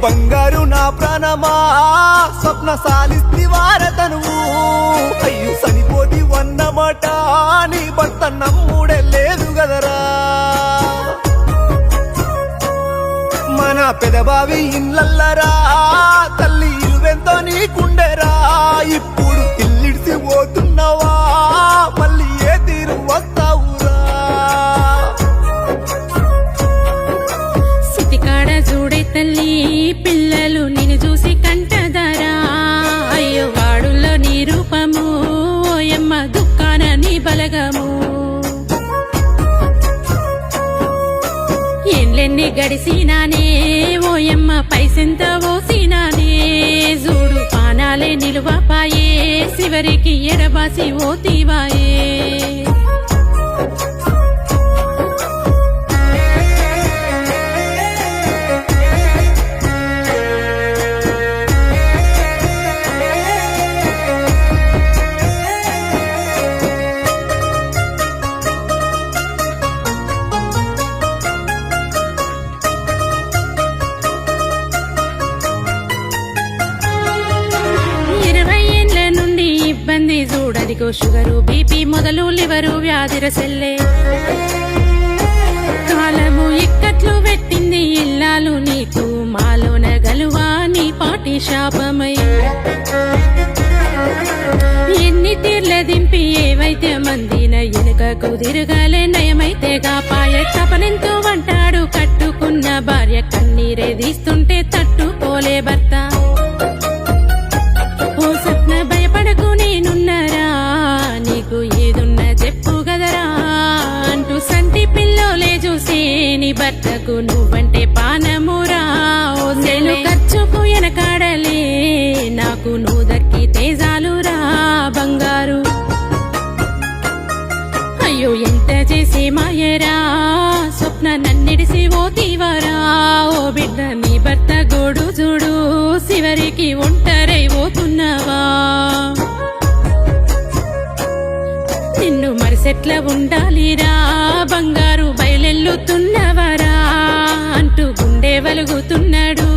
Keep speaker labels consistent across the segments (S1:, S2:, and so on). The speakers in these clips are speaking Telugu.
S1: బంగారు నా ప్రాణమా స్వప్న సాలిస్తి వారతనువు అయ్యో చనిపోతి వన్నమాట నీ భర్త నమ్ముడే లేదు గదరా మన పెదబావి ఇళ్ళల్లరా తల్లి ఇలువెంతో నీకుండెరా ఇప్పుడు ఇల్లిడిసి పోతున్నావా మళ్ళీ ఏ తీరు వస్తావురా
S2: సితికాడ చూడే తల్లి పిల్లలు నిన్ను చూసి కంటదారా అయ్యో వాడుల్లో నీ రూపము ఓయమ్మ దుఃఖాన నీ బలగము ఎన్లెన్ని గడిసినానే ఓయమ్మ పైసెంత ఓసినానే చూడు పానాలే నిలువపాయే చివరికి ఎడబాసి ఓతివాయే ఇబ్బంది చూడదిగో షుగరు బీపీ మొదలు లివరు వ్యాధిర సెల్లే కాలము ఇక్కట్లు పెట్టింది ఇల్లాలు నీకు మాలోన గలువా నీ పాటి శాపమై ఎన్ని తీర్ల దింపి ఏవైతే మందిన ఎనుకకు తిరగాలే నయమైతే గాపాయ తపనెంతో వంటాడు కట్టుకున్న భార్య కన్నీరే తీస్తుంటే తట్టుకోలే భర్త ఓ సప్న భయపడకు నేనున్నారా నీకు ఏదున్నా చెప్పు గదరా అంటూ సంటి పిల్లోలే చూసి నీ భర్తకు నువ్వంటే పానమురా ఓ సెలు ఖర్చుకు ఎనకాడలే నాకు నువ్వు దక్కి తేజాలురా బంగారు అయ్యో ఎంత చేసి మాయరా స్వప్న నన్నిడిసి ఓతివరా ఓ బిడ్డ నీ భర్త గోడు చూడు చివరికి ఒంటరై పోతున్నావా నిన్ను మరిసెట్ల ఉండాలిరా బంగారు బయలెల్లుతున్నవరా అంటూ గుండె వలుగుతున్నాడు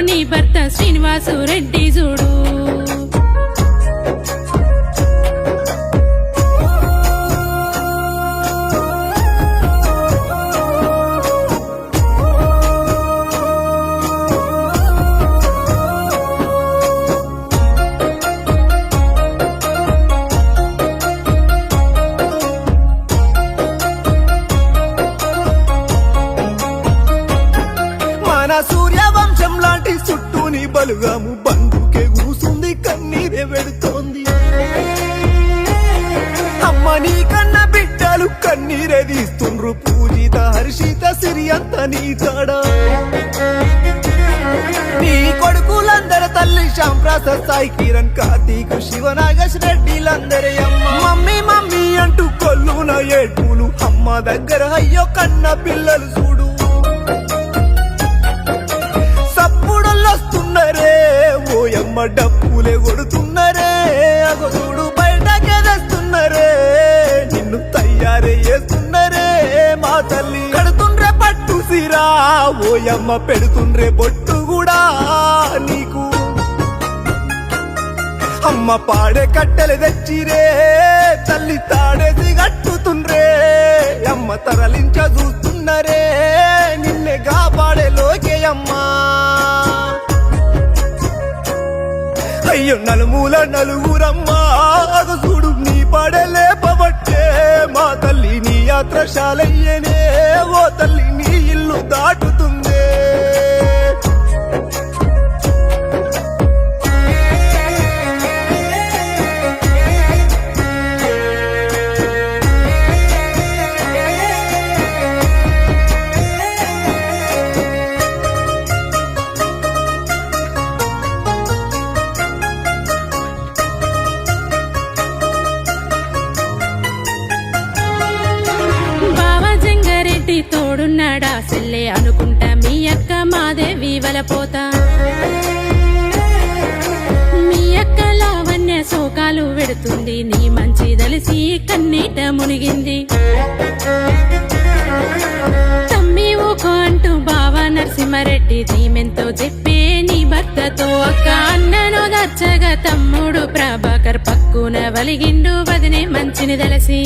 S2: నీ భర్త శ్రీనివాసు రెడ్డి చూడు
S1: సూర్యవంశం లాంటి చుట్టూని బలుగాము బంధుకే కూసుంది కన్నీరే వెడుతోంది అమ్మ నీ కన్న బిడ్డలు కన్నీరే తీస్తుండ్రు పూజిత హర్షిత సిరి అంత నీ తాడా నీ కొడుకులందరూ తల్లి శ్యాంప్రసాద్ సాయి కిరణ్ కార్తీక్ శివనాగేశ్ రెడ్డిలందరే అమ్మ మమ్మీ మమ్మీ అంటూ కొల్లున ఏడ్పులు అమ్మ దగ్గర అయ్యో కన్న పిల్లలు చూడు వస్తున్నారే ఓయమ్మ డప్పులే కొడుతున్నారే అగదుడు బయటకే తెస్తున్నారే నిన్ను తయారే చేస్తున్నారే మా తల్లి కడుతుండ్రే పట్టు సిరా ఓయమ్మ పెడుతుండ్రే బొట్టు కూడా నీకు అమ్మ పాడే కట్టెలు తెచ్చిరే తల్లి తాడేసి కట్టుతుండ్రే అమ్మ తరలించ చూస్తున్నారే నిన్నే కాపాడే లోకే అమ్మా అయ్యో నలుమూల నలుగురమ్మా చూడు నీ పడలే పబట్టే మా తల్లి నీ యాత్రశాలయ్యనే ఓ తల్లి నీ ఇల్లు దాటుతుందే
S2: తోడున్నాడా సెల్లే అనుకుంటా మీ అక్క మాదేవి వలపోతా మీ అక్క లావణ్య శోకాలు వెడుతుంది నీ మంచి దలిసి కన్నీట మునిగింది తమ్మి ఊకో అంటూ బావ నరసింహారెడ్డి ధీమెంతో చెప్పే బాధతో అక్క అన్నను దర్చగా తమ్ముడు ప్రభాకర్ పక్కున వలిగిండు వదినే మంచిని దలసి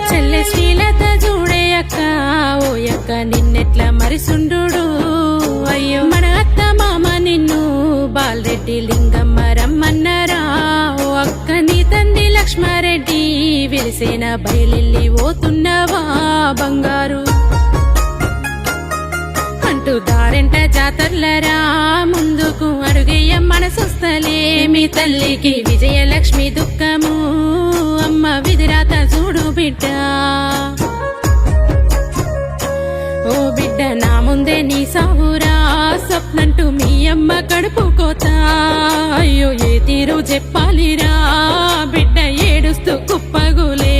S2: చెల్లె శ్రీలత చూడే అక్క ఓ అక్క నిన్నెట్లా మరిసుండు అయ్యో మన అత్త మామ నిన్ను బాలరెడ్డి లింగమ్మ రమ్మన్నారా ఓ అక్క నీ తండ్రి లక్ష్మారెడ్డి విలిసేన బయలెల్లి పోతున్నవా బంగారు అంటూ దారెంట జాతర్లరా ముందుకు అడుగేయ మనసొస్తలే మీ తల్లికి విజయలక్ష్మి దుఃఖము అమ్మ విధిరాత చూడు బిడ్డ ఓ బిడ్డ నా ముందే నీ సావురా స్వప్నంటూ మీ అమ్మ కడుపు కోత అయ్యో ఏ తీరు చెప్పాలిరా బిడ్డ ఏడుస్తూ కుప్పగులే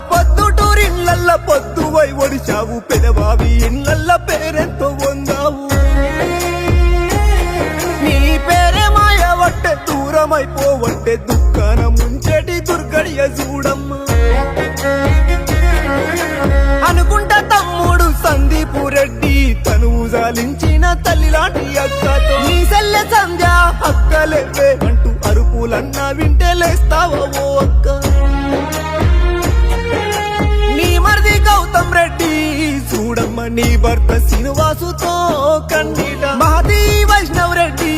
S1: పొద్దుటూరిళ్ళల్ల పొద్దువై ఒడిచావు పెదవావి ఇళ్ళల్ల పేరెంతో వందావు నీ పేరే మాయవట్టే దూరమైపోవట్టే దుఃఖాన ముంచెటి దుర్గడియ చూడమ్మ అనుకుంటా తమ్ముడు సందీపు రెడ్డి తనువు జాలించిన తల్లి లాంటి అక్కతో నీ సెల్లె సంధ్య అక్కలేవే అంటూ అరుపులన్నా వింటే లేస్తావో అక్క గౌతమ్ రెడ్డి చూడమ్మ నీ భర్త శ్రీనివాసుతో కన్నీట మహతి వైష్ణవ్ రెడ్డి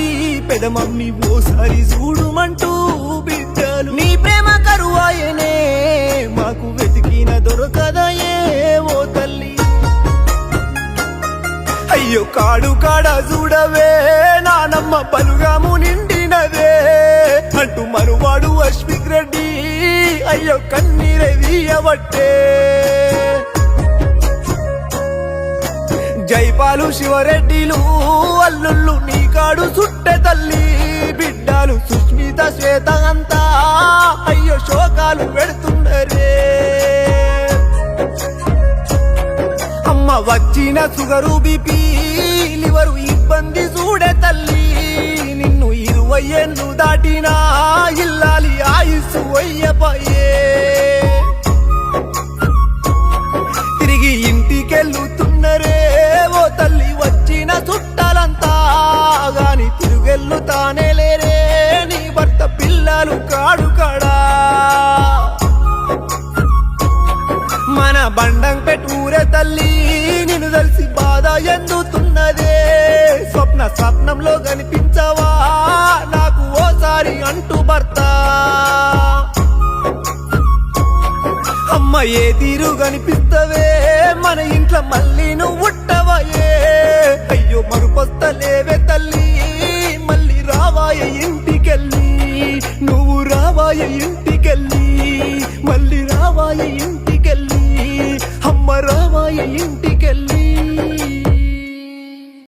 S1: పెదమమ్మి ఓసారి చూడుమంటూ బిడ్డలు నీ ప్రేమ కరువాయనే మాకు వెతికిన దొరకదయే ఓ తల్లి అయ్యో కాడు కాడ చూడవే నానమ్మ పలుగాము నిండినవే అంటూ మరువాడు అశ్విక్ రెడ్డి అయ్యో కన్నీరే వీయబట్టే జైపాలు శివరెడ్డిలు అల్లుళ్ళు నీ కాడు చుట్టె తల్లి బిడ్డలు సుష్మిత శ్వేత అంతా అయ్యో శోకాలు పెడుతున్నరే అమ్మ వచ్చిన సుగరు బిపి లివరు ఇబ్బంది చూడే తల్లి నిన్ను 20 ఏళ్ళు దాటినా ఇల్లాలి ఆయుస్సు అయ్యపోయే తిరిగి ఇంటికెళ్ళుతున్నరే ఓ తల్లి వచ్చిన చుట్టాలంతా గాని తిరుగెళ్ళుతానే లేరే నీ భర్త పిల్లలు కాడు కాడా మన బండం పెట్టూరే తల్లి నిన్ను తెలిసి బాధ ఎందుతున్నదే స్వప్నంలో కనిపించవా నాకు ఓసారి అంటూ భర్త అమ్మ ఏ తీరు కనిపిస్తవే మన ఇంట్లో మళ్ళీ నువ్వు ఉట్టవయే అయ్యో మరుపొస్తలేవే తల్లి మళ్ళీ రావాయ ఇంటికెళ్ళి నువ్వు రావాయ ఇంటికెళ్ళి మళ్ళీ రావాయ ఇంటికెళ్ళి అమ్మ రావాయ ఇంటి